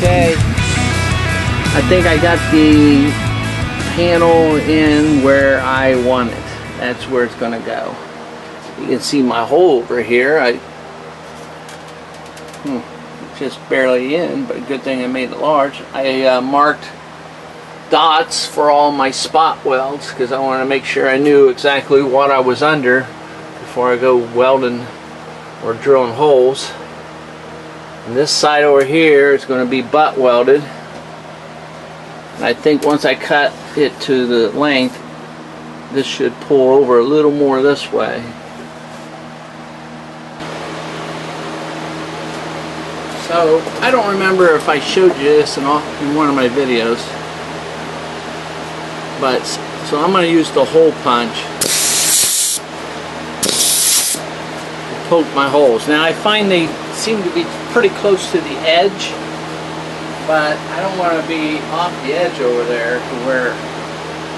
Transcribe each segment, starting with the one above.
Okay, I think I got the panel in where I want it. That's where it's going to go. You can see my hole over here. Just barely in, but good thing I made it large. I marked dots for all my spot welds because I want to make sure I knew exactly what I was under before I go welding or drilling holes. And this side over here is going to be butt welded. And I think once I cut it to the length, this should pull over a little more this way. So I don't remember if I showed you this in one of my videos, but so I'm going to use the hole punch to poke my holes. Now I find they seem to be pretty close to the edge, but I don't want to be off the edge over there to where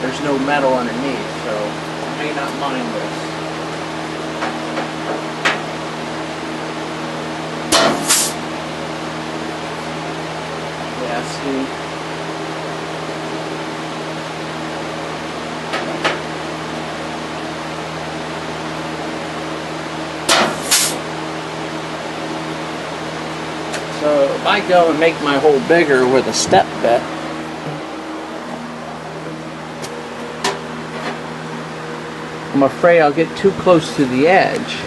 there's no metal underneath, so I may not mind this. See. So if I go and make my hole bigger with a step bit, I'm afraid I'll get too close to the edge.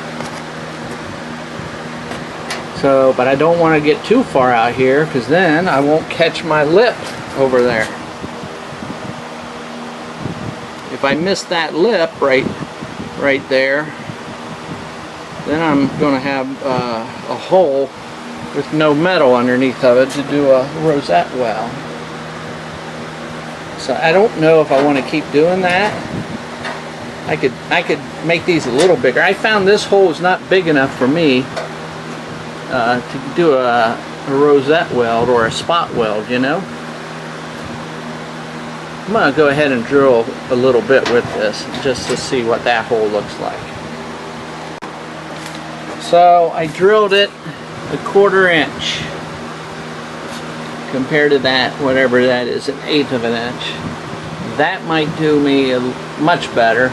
So, but I don't want to get too far out here because then I won't catch my lip over there. If I miss that lip right there, then I'm going to have a hole with no metal underneath of it to do a rosette well. So I don't know if I want to keep doing that. I could make these a little bigger. I found this hole is not big enough for me to do a rosette weld or a spot weld, you know. I'm going to go ahead and drill a little bit with this just to see what that hole looks like. So I drilled it 1/4 inch compared to that, whatever that is, 1/8 of an inch. That might do me much better.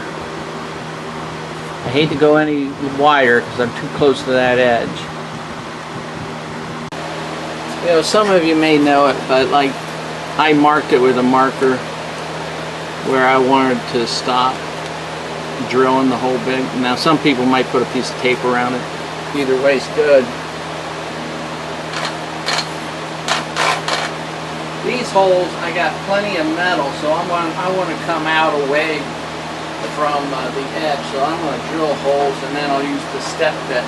I hate to go any wider because I'm too close to that edge. You know, some of you may know it, but like I marked it with a marker where I wanted to stop drilling the hole big. Now some people might put a piece of tape around it. Either way's good. These holes, I got plenty of metal, so I want to come out away from the edge. So I'm going to drill holes and then I'll use the step bit.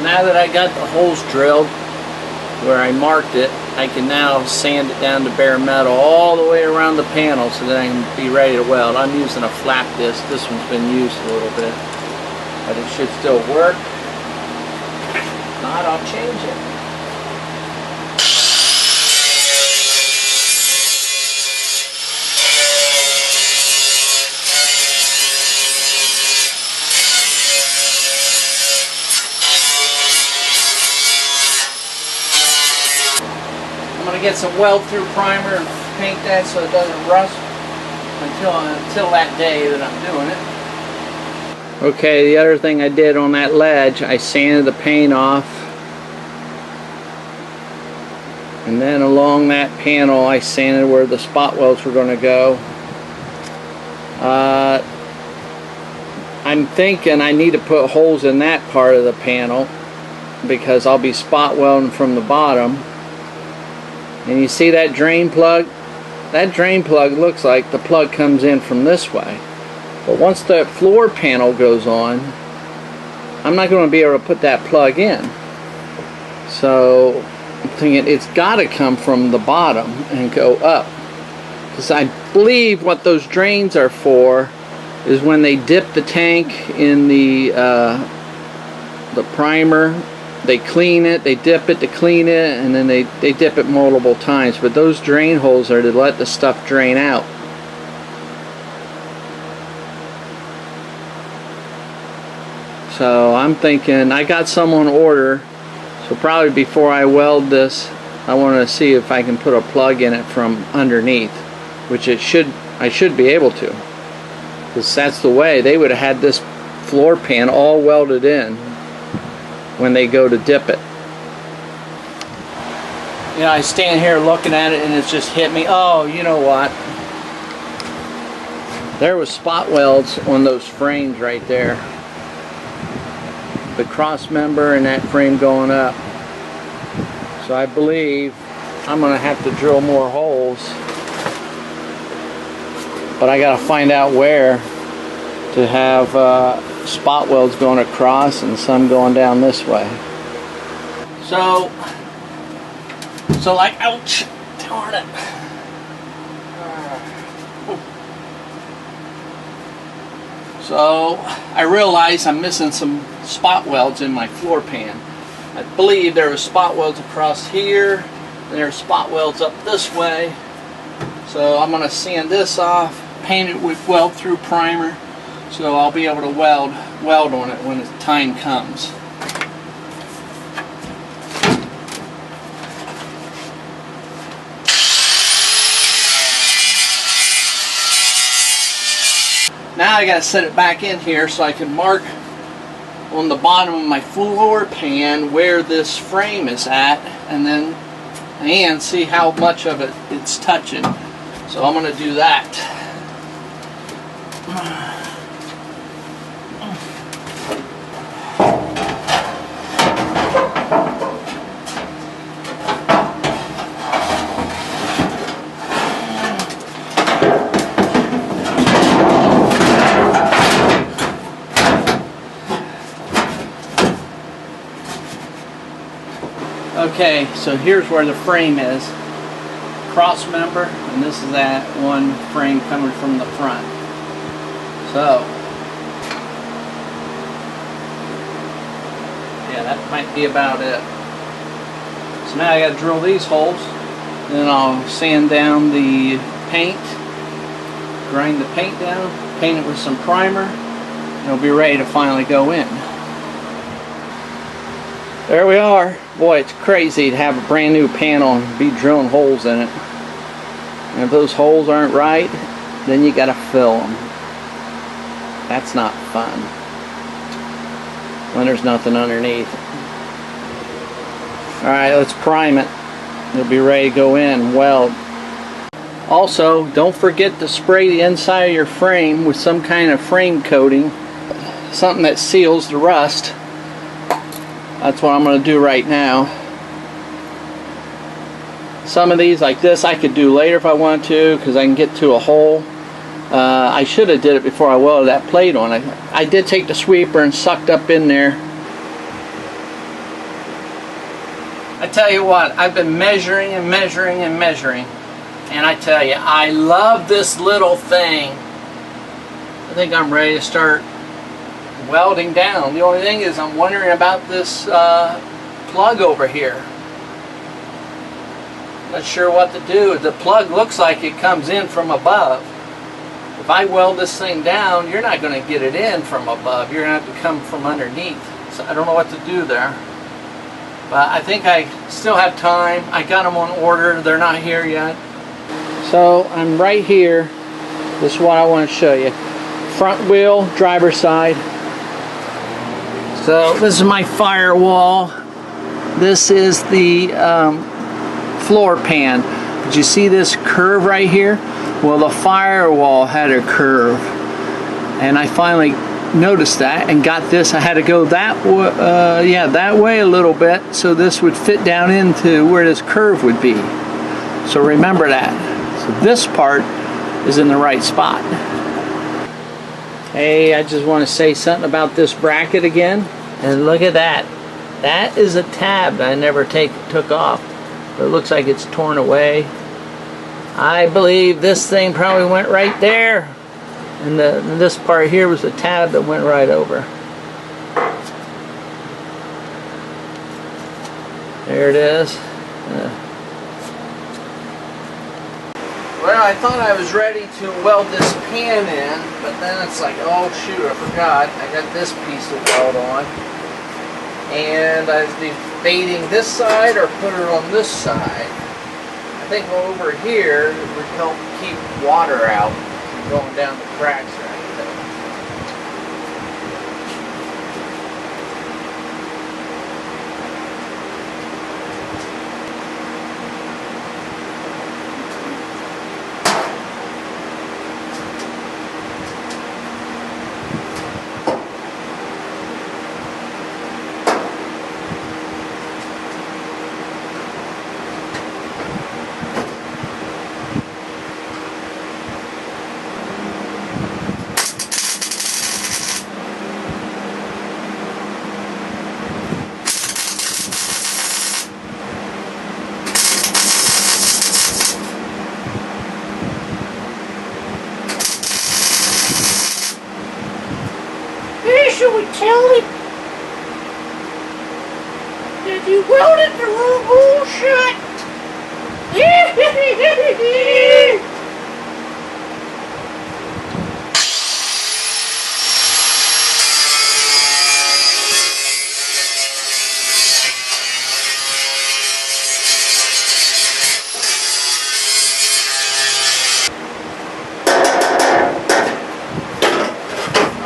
Now that I got the holes drilled where I marked it, I can now sand it down to bare metal all the way around the panel so that I can be ready to weld. I'm using a flap disc. This one's been used a little bit, but it should still work. If not, I'll change it. I'm going to get some weld-through primer and paint that so it doesn't rust until that day that I'm doing it. Okay, the other thing I did on that ledge, I sanded the paint off, and then along that panel I sanded where the spot welds were going to go. I'm thinking I need to put holes in that part of the panel because I'll be spot welding from the bottom. And you see that drain plug? That drain plug looks like the plug comes in from this way. But once the floor panel goes on, I'm not going to be able to put that plug in. So I'm thinking it's got to come from the bottom and go up. Because I believe what those drains are for is when they dip the tank in the primer, they clean it, they dip it to clean it, and then they dip it multiple times. But those drain holes are to let the stuff drain out. So I'm thinking, I got some on order, so probably before I weld this, I want to see if I can put a plug in it from underneath, which I should be able to, because that's the way they would have had this floor pan all welded in when they go to dip it. You know, I stand here looking at it and it's just hit me. Oh, you know what? There was spot welds on those frames right there. The cross member and that frame going up. So I believe I'm going to have to drill more holes. But I got to find out where to have spot welds going across and some going down this way. So like, ouch, darn it. So I realize I'm missing some spot welds in my floor pan. I believe there are spot welds across here, and there are spot welds up this way. So I'm going to sand this off, paint it with weld through primer, so I'll be able to weld on it when the time comes. Now I got to set it back in here so I can mark on the bottom of my floor pan where this frame is at, and see how much of it it's touching. So I'm going to do that. Okay, so here's where the frame is. Cross member, and this is that one frame coming from the front. So, yeah, that might be about it. So now I got to drill these holes, then I'll sand down the paint, grind the paint down, paint it with some primer, and it'll be ready to finally go in. There we are. Boy, it's crazy to have a brand new panel and be drilling holes in it. And if those holes aren't right, then you gotta fill them. That's not fun when there's nothing underneath. Alright, let's prime it. It'll be ready to go in and weld. Also, don't forget to spray the inside of your frame with some kind of frame coating, something that seals the rust. That's what I'm going to do right now. Some of these, like this, I could do later if I want to, because I can get to a hole. I should have did it before I welded that plate on. I did take the sweeper and sucked up in there. I tell you what, I've been measuring and measuring and measuring, and I tell you, I love this little thing. I think I'm ready to start welding down. The only thing is I'm wondering about this plug over here. Not sure what to do. The plug looks like it comes in from above. If I weld this thing down, you're not going to get it in from above. You're going to have to come from underneath. So I don't know what to do there. But I think I still have time. I got them on order. They're not here yet. So I'm right here. This is what I want to show you. Front wheel, driver's side. So this is my firewall. This is the floor pan. Did you see this curve right here? Well, the firewall had a curve, and I finally noticed that and got this. I had to go that way a little bit so this would fit down into where this curve would be. So remember that. So this part is in the right spot. Hey, I just want to say something about this bracket again. And look at that. That is a tab that I never took off. But it looks like it's torn away. I believe this thing probably went right there, and this part here was a tab that went right over. There it is. Well, I thought I was ready to weld this pan in, but then it's like, oh shoot, I forgot. I got this piece to weld on. And I was debating this side or put it on this side. I think over here it would help keep water out from going down the cracks or anything. Should we tell him that you welded the room hole shut?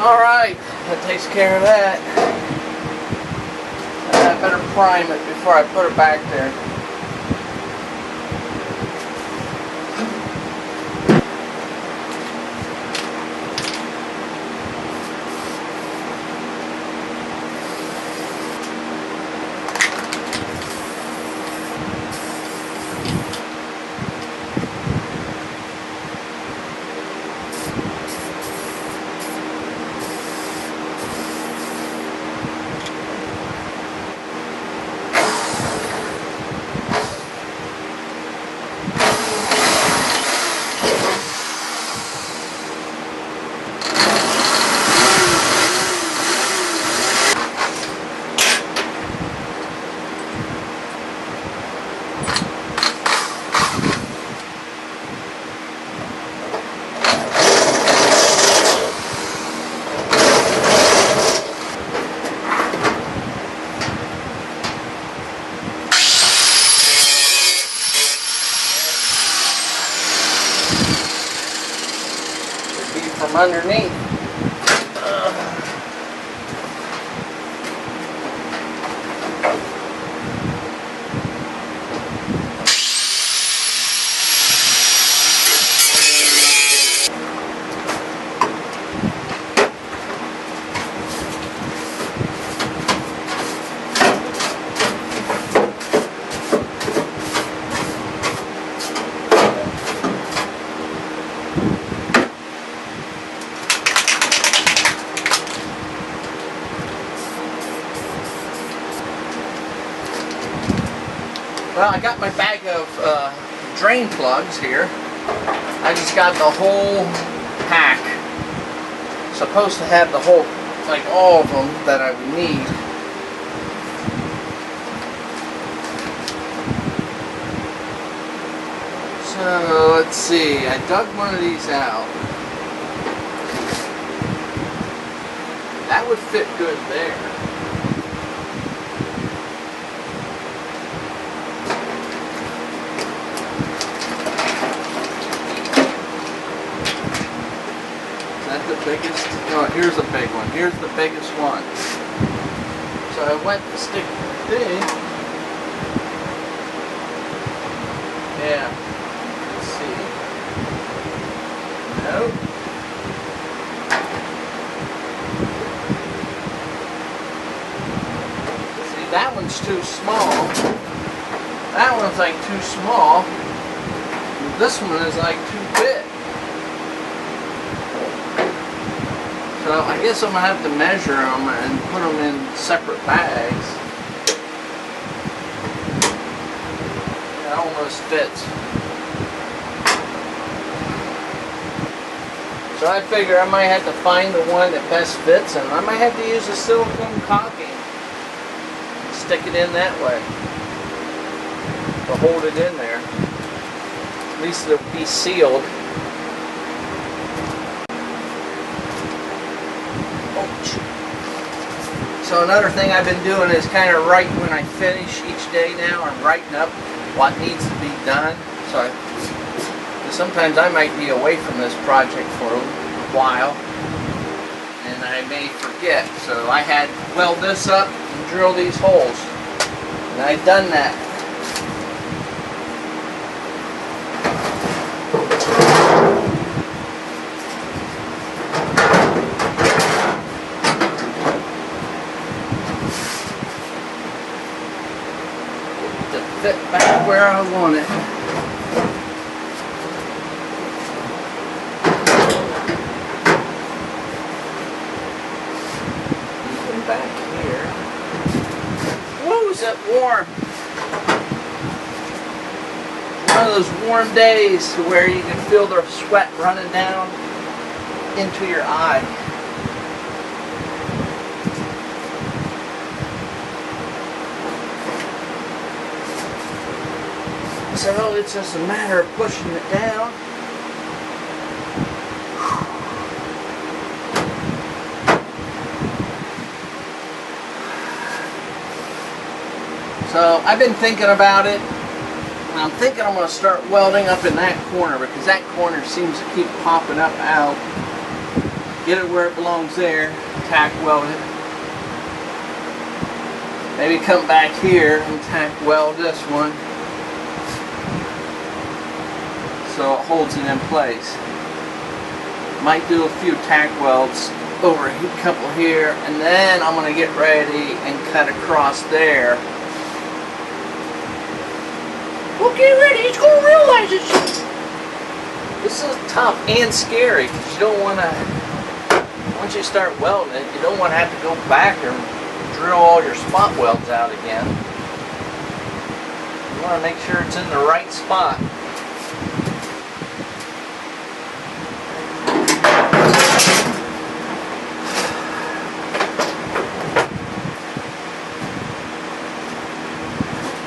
All right. That takes care of that. I better prime it before I put it back there. From underneath. Well, I got my bag of drain plugs here. I just got the whole pack. Supposed to have the whole, like all of them that I would need. So let's see, I dug one of these out. That would fit good there. Biggest, oh, here's a big one. Here's the biggest one. So I went to stick the thing. Yeah. Let's see. Nope. See, that one's too small. That one's like too small. This one is like too big. So I guess I'm going to have to measure them and put them in separate bags. It almost fits. So I figure I might have to find the one that best fits, and I might have to use a silicone caulking. Stick it in that way to hold it in there. At least it'll be sealed. So another thing I've been doing is kind of writing when I finish each day now. I'm writing up what needs to be done. So sometimes I might be away from this project for a while and I may forget. So I had to weld this up and drill these holes. And I've done that. To fit back where I want it. Back here. Whoa, is that warm? One of those warm days where you can feel the sweat running down into your eye. So it's just a matter of pushing it down. So I've been thinking about it, and I'm thinking I'm going to start welding up in that corner because that corner seems to keep popping up out. Get it where it belongs there, tack weld it. Maybe come back here and tack weld this one so it holds it in place. Might do a few tack welds over a couple here, and then I'm going to get ready and cut across there. Well, get ready, he's going to realize it. This is tough and scary because you don't want to, once you start welding it, you don't want to have to go back and drill all your spot welds out again. You want to make sure it's in the right spot.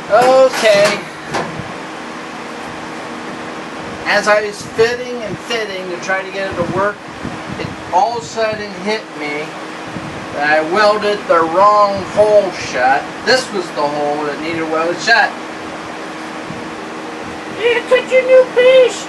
Okay. As I was fitting and fitting to try to get it to work, it all of a sudden hit me that I welded the wrong hole shut. This was the hole that needed welded shut. Yeah, cut your new piece.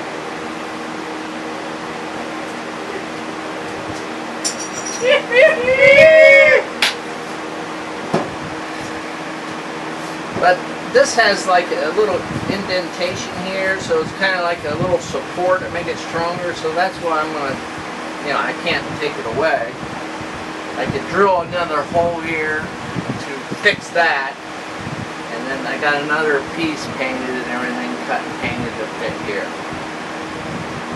But this has like a little indentation here, so it's kind of like a little support to make it stronger. So that's why I'm going to, you know, I can't take it away. I could drill another hole here to fix that, and then I got another piece painted and everything cut and painted to fit here.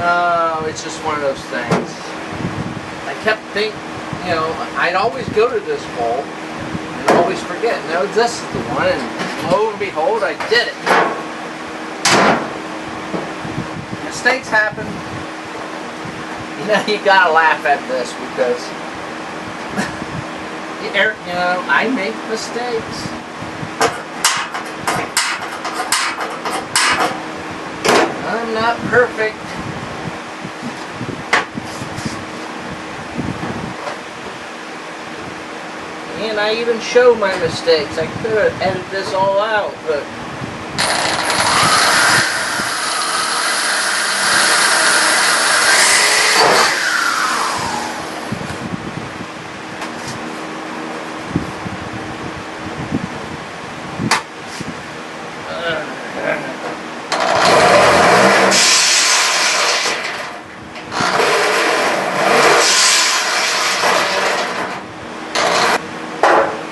Oh, it's just one of those things. I kept thinking, you know, I'd always go to this hole and always forget. No, this is the one, and lo and behold, I did it. Mistakes happen. You know, you gotta laugh at this because, you know, I make mistakes. I'm not perfect. And I even show my mistakes. I could have edited this all out, but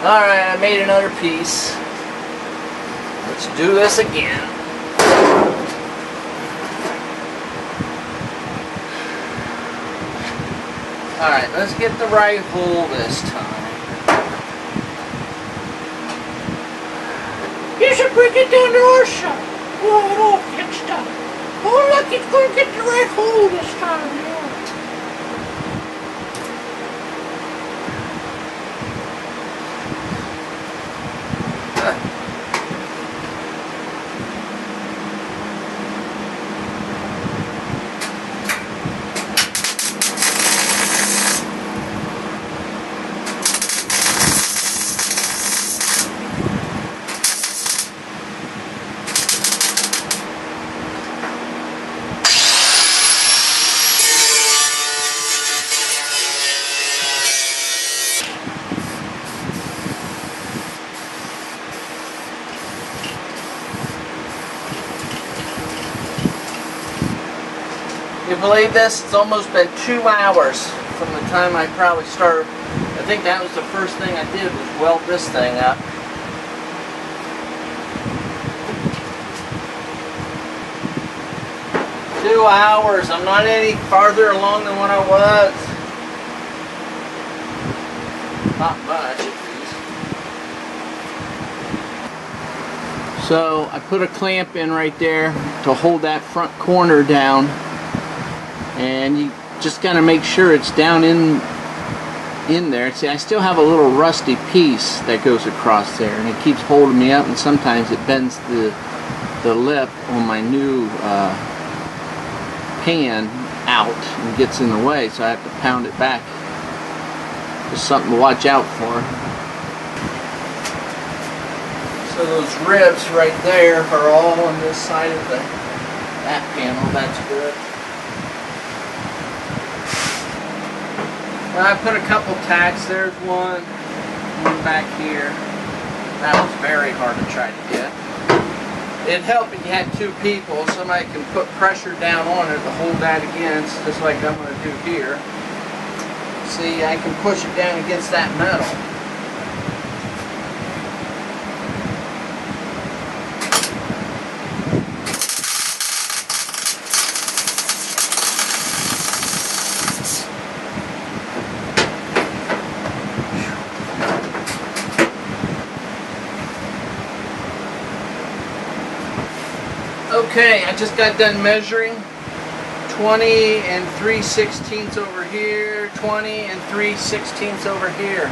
alright, I made another piece. Let's do this again. Alright, let's get the right hole this time. You should bring it down to our shop. We'll have it all fixed up. Oh look, it's going to get the right hole this time, yeah. You believe this? It's almost been 2 hours from the time I probably started. I think that was the first thing I did was weld this thing up. Two hours. I'm not any farther along than what I was. Not much, at least. So I put a clamp in right there to hold that front corner down, and you just gotta make sure it's down in there. See, I still have a little rusty piece that goes across there, and it keeps holding me up, and sometimes it bends the lip on my new pan out and gets in the way, so I have to pound it back. Just something to watch out for. So those ribs right there are all on this side of that panel. That's good. I put a couple tacks. There's one back here. That was very hard to try to get. It'd help if you had 2 people. Somebody can put pressure down on it to hold that against, just like I'm going to do here. See, I can push it down against that metal. Okay, I just got done measuring. 20 and 3/16 over here, 20 and 3/16 over here.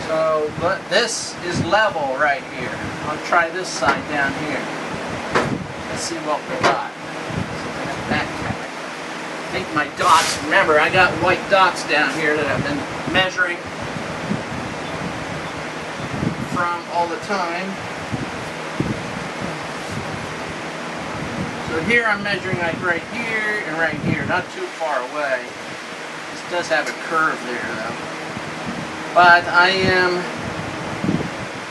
So, but this is level right here. I'll try this side down here. Let's see what we got. I think my dots, remember I got white dots down here that I've been measuring from all the time. So here I'm measuring like right here and right here, not too far away. This does have a curve there though. But I am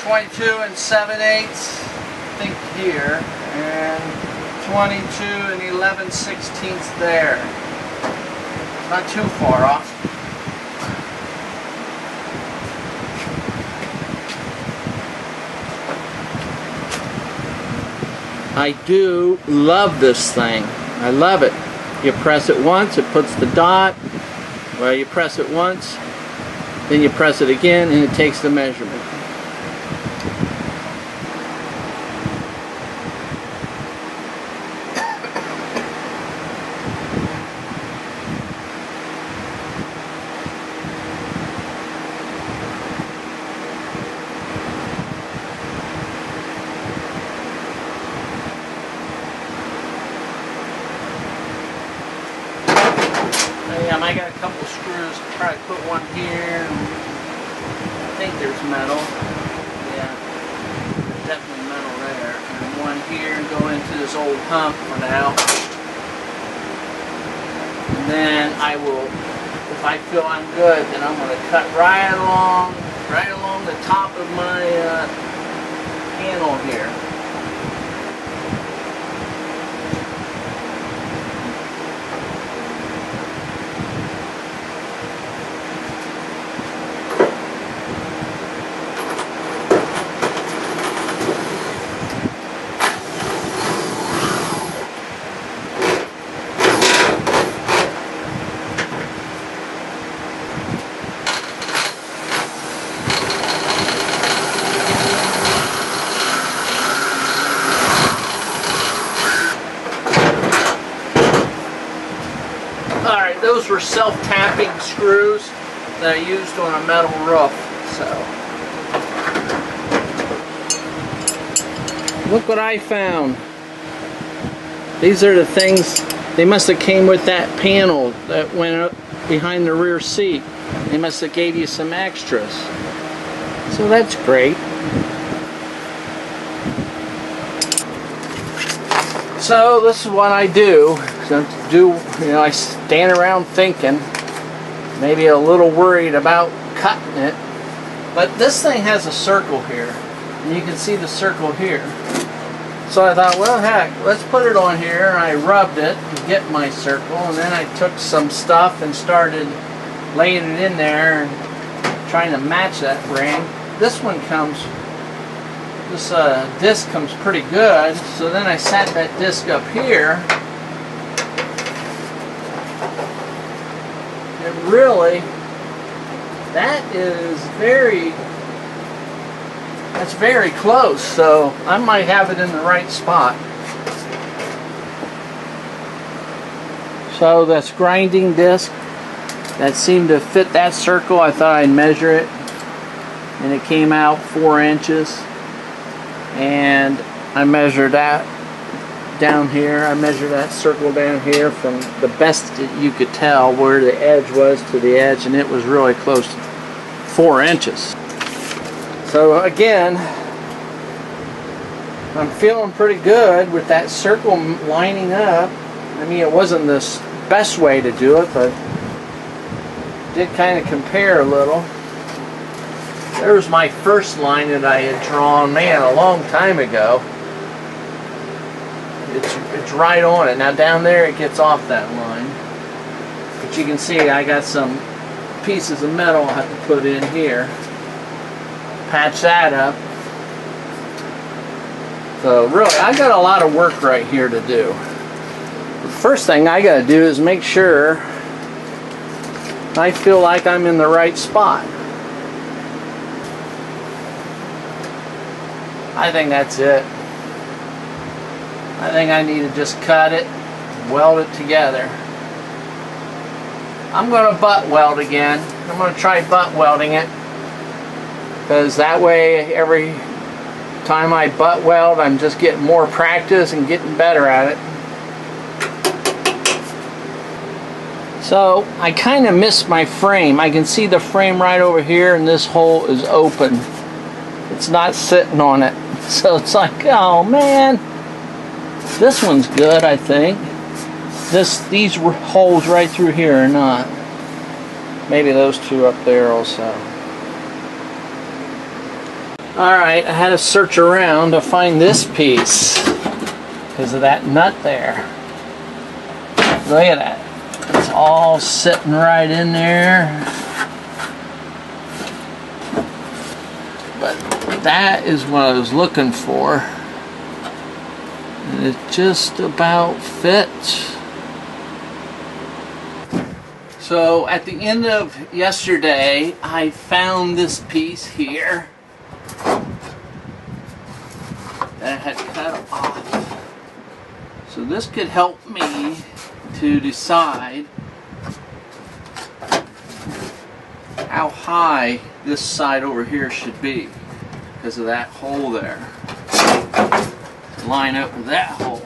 22 and 7/8, I think here, and 22 and 11/16 there. Not too far off. I do love this thing. I love it. You press it once, it puts the dot. Well, you press it once, then you press it again, and it takes the measurement. I got a couple screws. I'll try to put one here. I think there's metal. Yeah, there's definitely metal there. And one here and go into this old hump for now. And then I will, if I feel I'm good, then I'm going to cut right along the top of my panel here. Alright, those were self-tapping screws that I used on a metal roof. So, look what I found. These are the things, they must have came with that panel that went up behind the rear seat. They must have gave you some extras. So that's great. So this is what I do. I stand around thinking, maybe a little worried about cutting it. But this thing has a circle here. And you can see the circle here. So I thought, well, heck, let's put it on here. And I rubbed it to get my circle, and then I took some stuff and started laying it in there and trying to match that ring. This one comes, this disc comes pretty good. So then I sat that disc up here. And really, that's very close, so I might have it in the right spot. So that's grinding disc that seemed to fit that circle. I thought I'd measure it, and it came out 4 inches. And I measured that down here. I measured that circle down here from the best that you could tell where the edge was to the edge, and it was really close to 4 inches. So again, I'm feeling pretty good with that circle lining up. I mean, it wasn't the best way to do it, but did kind of compare a little. There was my first line that I had drawn, man, a long time ago. It's right on it. Now down there it gets off that line. But you can see I got some pieces of metal I'll have to put in here. Patch that up. So really, I got a lot of work right here to do. The first thing I got to do is make sure I feel like I'm in the right spot. I think that's it. I think I need to just cut it, weld it together. I'm going to butt weld again. I'm going to try butt welding it, because that way every time I butt weld I'm just getting more practice and getting better at it. So I kind of missed my frame. I can see the frame right over here, and this hole is open. It's not sitting on it. So it's like, oh man. This one's good, I think. These holes right through here are not. Maybe those two up there also. Alright, I had to search around to find this piece because of that nut there. Look at that. It's all sitting right in there. But that is what I was looking for. And it just about fits. So at the end of yesterday, I found this piece here that I had cut off. So this could help me to decide how high this side over here should be because of that hole there. Line up with that hole.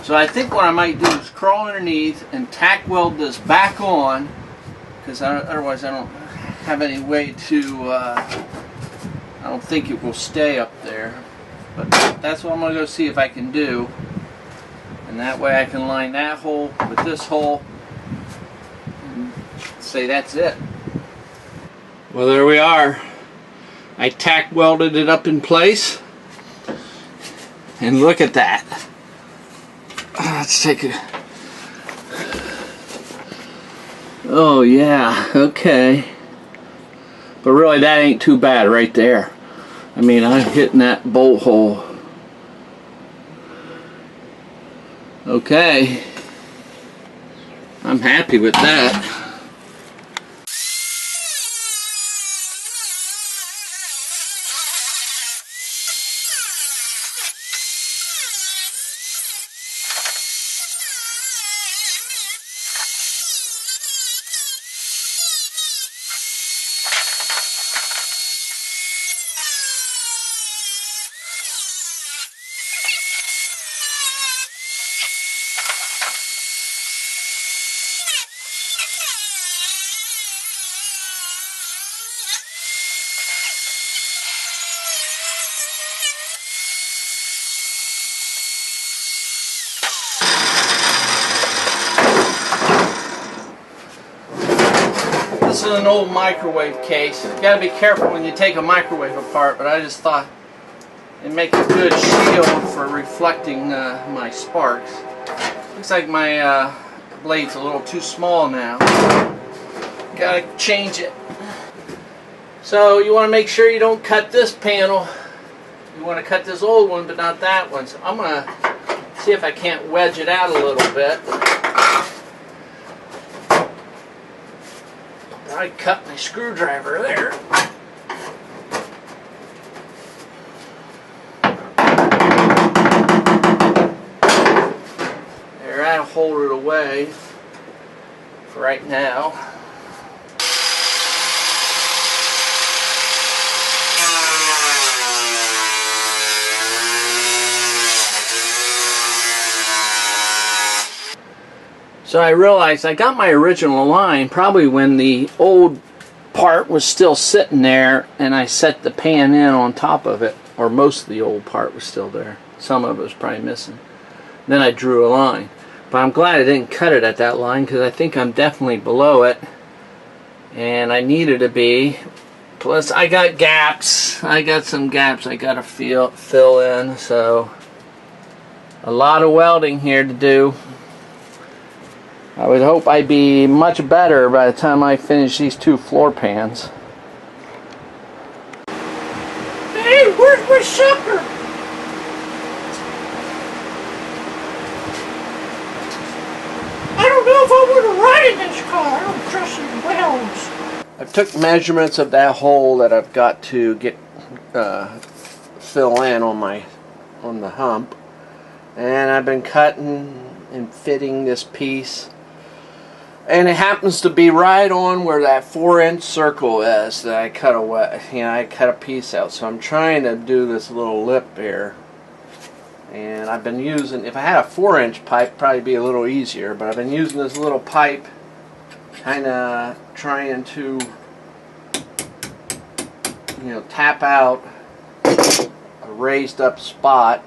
So I think what I might do is crawl underneath and tack weld this back on, because otherwise I don't have any way to, I don't think it will stay up there. But that's what I'm going to go see if I can do. And that way I can line that hole with this hole and say that's it. Well, there we are. I tack welded it up in place. And look at that. Let's take a... Oh yeah, okay. But really that ain't too bad right there. I mean, I'm hitting that bolt hole. Okay. I'm happy with that. This is an old microwave case. You gotta be careful when you take a microwave apart, but I just thought and make a good shield for reflecting my sparks. Looks like my blade's a little too small now. Gotta change it. So you want to make sure you don't cut this panel. You want to cut this old one, but not that one. So I'm going to see if I can't wedge it out a little bit. I cut my screwdriver there. There, that'll hold it away for right now. So I realized I got my original line probably when the old part was still sitting there and I set the pan in on top of it, or most of the old part was still there. Some of it was probably missing. Then I drew a line. But I'm glad I didn't cut it at that line because I think I'm definitely below it. And I needed to be. Plus I got gaps. I got some gaps I got to fill in. So a lot of welding here to do. I would hope I'd be much better by the time I finish these two floor pans. Hey, where's my supper? I don't know if I want to ride in this car. I don't trust these welds. I took measurements of that hole that I've got to get fill in on the hump, and I've been cutting and fitting this piece. And it happens to be right on where that 4-inch circle is that I cut away. I cut a piece out. So I'm trying to do this little lip here. And I've been using, if I had a 4-inch pipe, it'd probably be a little easier. But I've been using this little pipe, kind of trying to, tap out a raised up spot.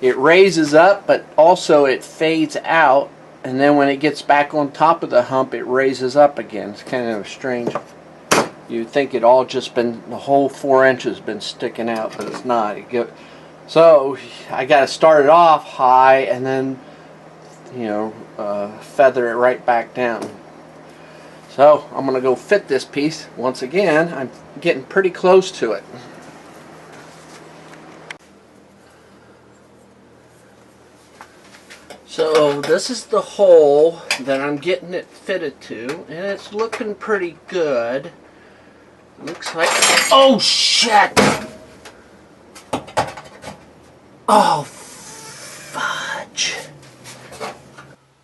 It raises up, but also it fades out. And then when it gets back on top of the hump, it raises up again. It's kind of strange. You'd think it all just been, the whole 4 inches been sticking out, but it's not. So I got to start it off high and then, feather it right back down. So I'm going to go fit this piece. Once again, I'm getting pretty close to it. So this is the hole that I'm getting it fitted to, and it's looking pretty good. Looks like, oh shit! Oh fudge!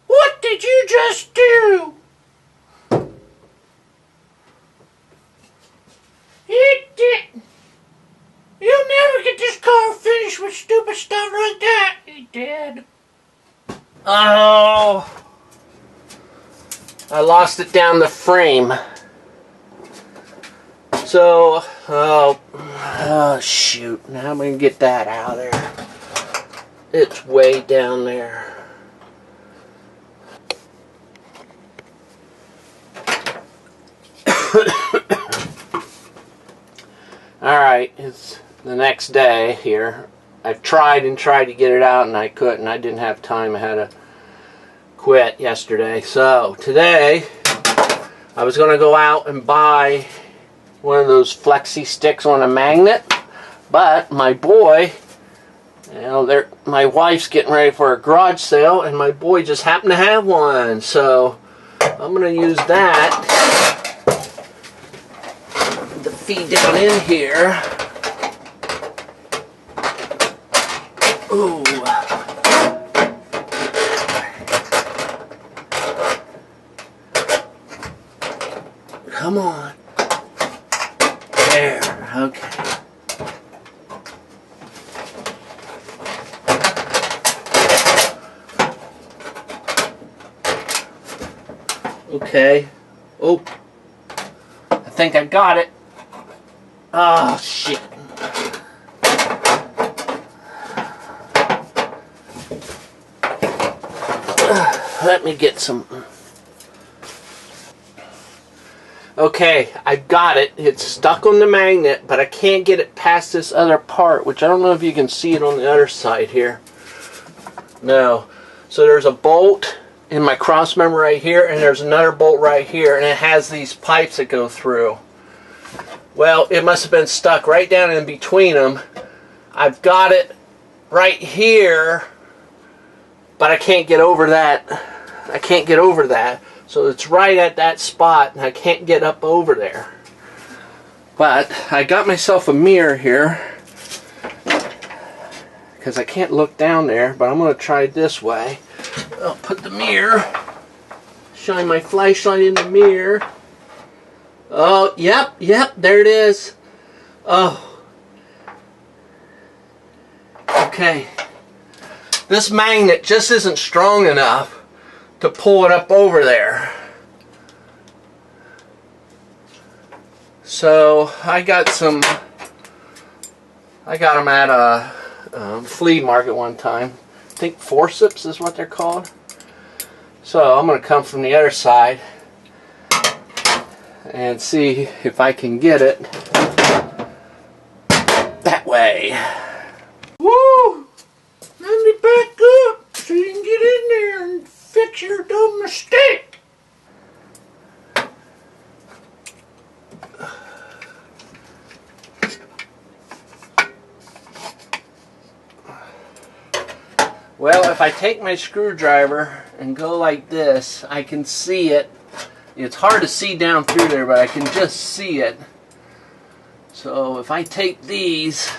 What did you just do? It did. You'll never get this car finished with stupid stuff like that. He did. Oh, I lost it down the frame. So, oh shoot, now I'm going to get that out of there. It's way down there. Alright, it's the next day here. I've tried to get it out and I couldn't. I didn't have time. I had to quit yesterday. So today I was going to go out and buy one of those flexi sticks on a magnet, but my boy, my wife's getting ready for a garage sale and my boy just happened to have one. So I'm going to use that to feed down in here. Ooh. Come on. There. Okay. Okay. Oh. I think I got it. Oh, shit. Let me get some. Okay, I've got it. It's stuck on the magnet, but I can't get it past this other part, which I don't know if you can see it on the other side here. No. So there's a bolt in my cross member right here, and there's another bolt right here, and it has these pipes that go through. Well, it must have been stuck right down in between them. I've got it right here, but I can't get over that. I can't get over that. So it's right at that spot, and I can't get up over there. But I got myself a mirror here, because I can't look down there, but I'm going to try it this way. I'll put the mirror, shine my flashlight in the mirror. Oh, yep, there it is. Oh. Okay. This magnet just isn't strong enough to pull it up over there. So I got them at a flea market one time. I think forceps is what they're called. So I'm going to come from the other side and see if I can get it that way. Woo! Let me back up so you can get in there and fix your dumb mistake. Well, if I take my screwdriver and go like this, I can see it. It's hard to see down through there, but I can just see it. So if I take these,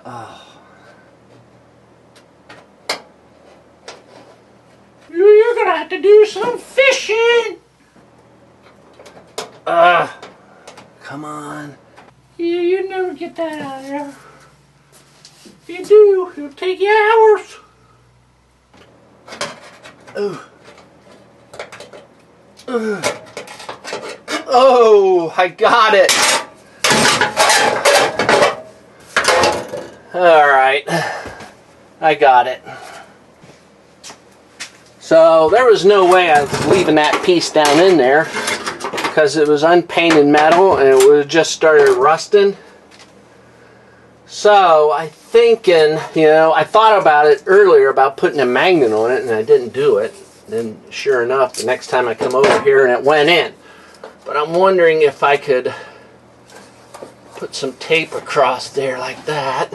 oh. You're gonna have to do some fishing. Come on. Yeah, you never get that out of there. If you do, it'll take you hours. Oh, I got it. Alright. I got it. So there was no way I was leaving that piece down in there, because it was unpainted metal and it would have just started rusting. So I thinking, I thought about it earlier about putting a magnet on it, and I didn't do it. Then sure enough, the next time I come over here, and it went in. But I'm wondering if I could put some tape across there like that,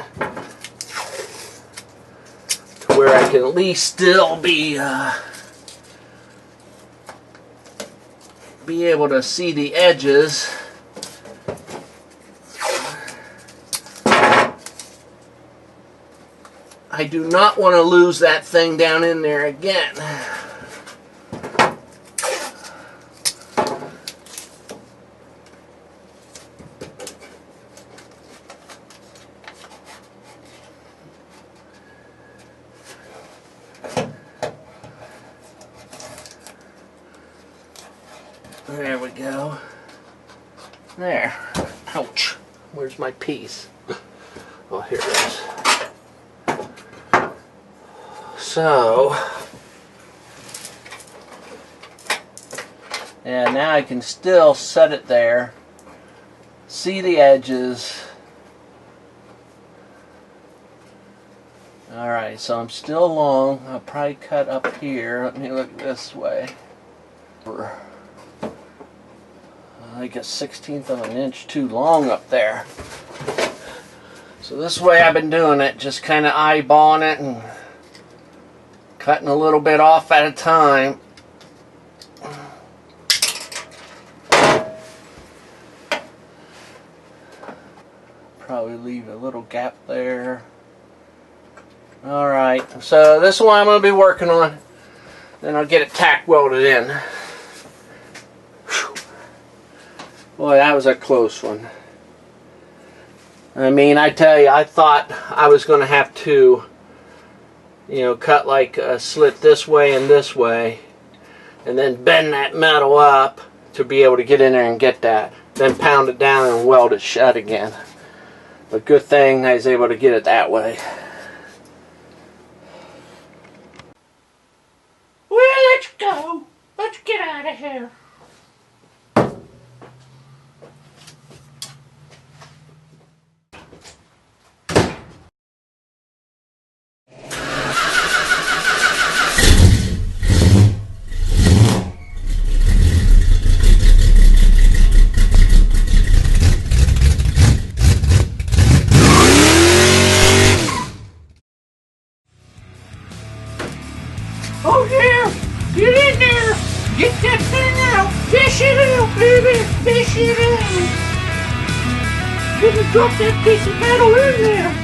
to where I can at least still be able to see the edges. I do not want to lose that thing down in there again. There we go. There. Ouch. Where's my piece? Oh, here it is. So, yeah, now I can still set it there, see the edges. Alright, so I'm still long. I'll probably cut up here. Let me look this way. Like a 1/16 of an inch too long up there. So this way I've been doing it, just kind of eyeballing it and cutting a little bit off at a time. Probably leave a little gap there. Alright, so this is what I'm going to be working on. Then I'll get it tack welded in. Whew. Boy, that was a close one. I mean, I tell you, I thought I was going to have to cut like a slit this way and this way, and then bend that metal up to be able to get in there and get that. Then pound it down and weld it shut again. But good thing I was able to get it that way. go. Let's get out of here. Oh yeah! Get in there! Get that thing out! Fish it out, baby! Fish it out! You can drop that piece of metal in there!